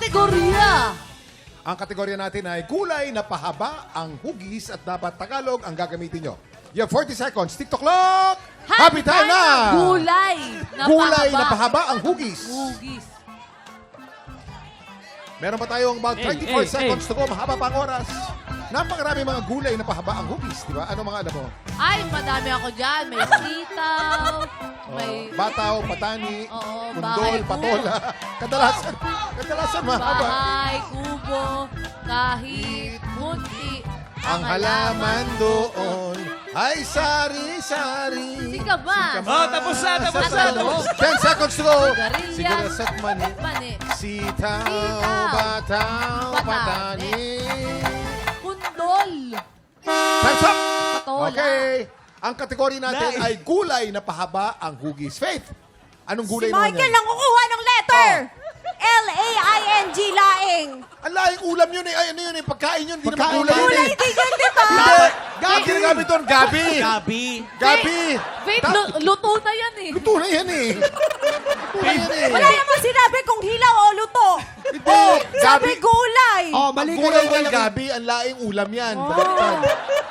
kategorya. Ang kategorya natin ay gulay na pahaba ang hugis at dapat Tagalog ang gagamitin nyo. You have 40 seconds. TikTok clock! Happy time na! Gulay na Gulay pahaba. na pahaba ang hugis. Hugis. Meron pa tayong about 24 seconds to go. Mahaba pa ang oras. Napakarami mga gulay na pahaba ang hugis, di ba? Ano mga alam mo? Ay, madami ako dyan. May sitaw, may Bataw, patani, Oo, kundol, bahay, patola. Kadalasan mahaba. bahay, kubo, kahit munti. Ang halaman doon ay sari-sari. Sika ba? Oh, tapos na, tapos Nasa na. loob. 10 seconds to go. Sigarilyas. Sigarilyas at mani. Mani. Sitaw, Sitaw, bataw, patani. patani. Kundol. Time's up! Patola. Okay. Ang kategory natin Nice. ay gulay na pahaba ang hugis. Faith, anong Si gulay naman Michael yan? ang kukuha ng letter. L-A-I-N-G, laing. Ang laing ulam yun eh. Ay, ano yun eh. Pagkain yun. Hindi naman Pagkain gulay yun Kulay, eh. hindi yan, di ba? Hindi. Gabi. Ang ginagamit doon, gabi. Gabi. Gabi. Wait, luto na yan eh. Luto na yan eh. Luto na yan eh. Wala naman sinabi kung hilaw o luto. Hindi. Sabi gulay. Oh, Ang mali gulay kayo. ng gabi, ang laing ulam yan. Oh, Baliktad.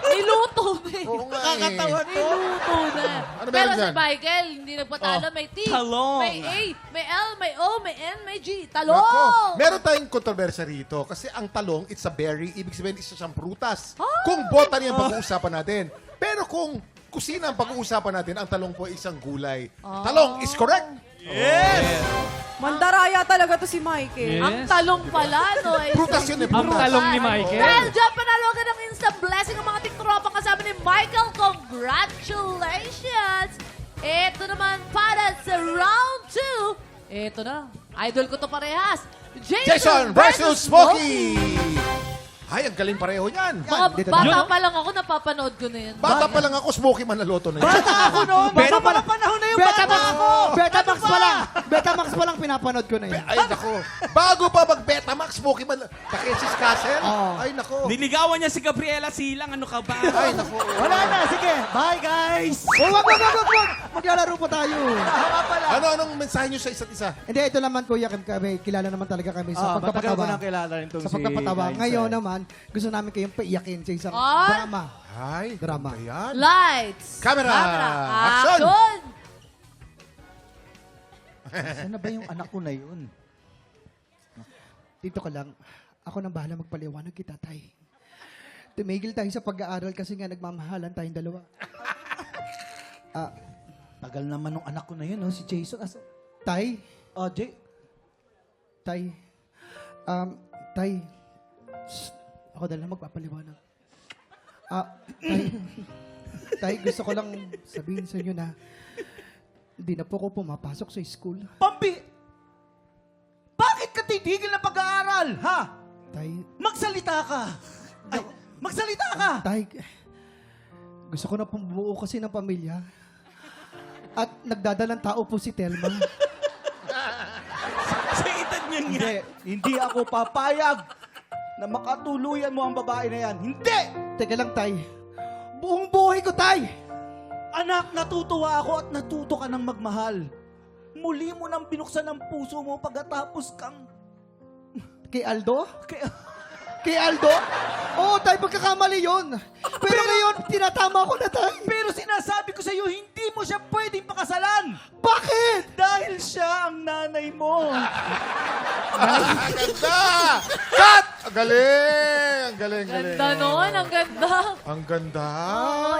niluto na eh. Oo nga eh. Kakatawa to. Niluto na. Ano Pero meron si dyan? Michael, hindi nagpatalo. May T, Talong. may A, may L, may O, may N, may G. Talong! Nako, meron tayong kontrobersya rito kasi ang talong, it's a berry, ibig sabihin isa siyang prutas. Kung botany ang pag-uusapan natin. Pero kung kusina ang pag-uusapan natin, ang talong po ay isang gulay. Talong is correct. Yes. Mandaraya talaga to si Michael. Ang talong pala, no? Ay, Prutas yun eh, Ang prutas. talong ni Michael. Dahil dyan, panalo ka ng instant blessing ang mga tiktropa kasama ni Michael. Congratulations! Ito naman para sa round 2. Ito na. Idol ko to parehas. Jason versus Smokey. Ay, ang galing pareho yan. Mga Dito bata pa lang ako, napapanood ko na yan. Bata pa lang ako, Smokey Manaloto na yan. Bata ako noon. Pero Bata pa lang. panahon na yung Betamax bata ako. Betamax pa lang. Betamax pa lang pinapanood ko na yun. Ay, nako. Bago pa mag-Betamax, Smokey Manaloto. Takesis Castle? Oo. Ay, nako. Niligawan niya si Gabriela Silang. Ano ka ba? Ay, nako. Wala na. Sige. Bye, guys. Oh, wag. Maglalaro po tayo. Anong mensahe nyo sa isa't isa? Hindi, ito naman, Kuya Kim, kami, kilala naman talaga kami sa Matagal ko pagpapatawa. nang kilala rin itong Sa si pagpapatawa. Liza. Ngayon naman, gusto namin kayong paiyakin sa isang Ay! drama. Ay, Drama. Ayan. Lights. Camera. Action. Action. Saan na ba yung anak ko na yun? Dito ka lang. Ako nang bahala magpaliwanag kita, Tay. Tumigil tayo sa pag-aaral kasi nga nagmamahalan tayong dalawa. Tagal naman nung anak ko na yun, si Jason. Tay, Oh, Jay. Tay, Tay, shh, ako dala magpapaliwanag. Tay, gusto ko lang sabihin sa inyo na hindi na po ako pumapasok sa school. Pampi! Bakit ka titigil ng pag-aaral, ha? Tay, Magsalita ka! Ay, magsalita ka! Tay, gusto ko na pumubuo kasi ng pamilya. At nagdadalang tao po si Telma. Sa edad niyan nga. Hindi ako papayag na makatuluyan mo ang babae na yan. Hindi! Teka lang, Tay. Buong buhay ko, Tay! Anak, natutuwa ako at natuto ka ng magmahal. Muli mo nang binuksan ang puso mo pagkatapos kang... Kay Aldo? Kaya... Kay Aldo? Oo, Tay, pagkakamali yun. Pero ngayon, tinatama ko na, Tay. Pero sinasabi ko sa iyo, hindi mo siya pwedeng pakasalan. Bakit? Dahil siya ang nanay mo. Ang ganda! Cut! Ang galing! Ang galing, galing. Ganda nun, ang ganda. Ang ganda.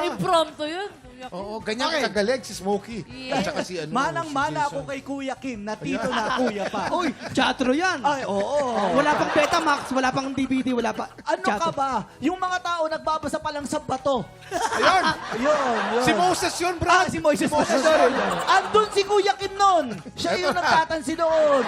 Impromptu yun. Oo, ganyan kagaling si Smokey. Yeah. At saka si ano, Manang-mana si ako Jason. kay Kuya Kim, na tito na kuya pa. Uy, teatro yan. Ay, oo. Wala pang Betamax, wala pang DVD, wala pa. Ano ka ba? Yung mga tao nagbabasa pa lang sa bato. Ayun! Yun. Si Moses yun, Brad! Si Moises. Sorry. Andun si Kuya Kim nun. Siya yung nagtatansi doon.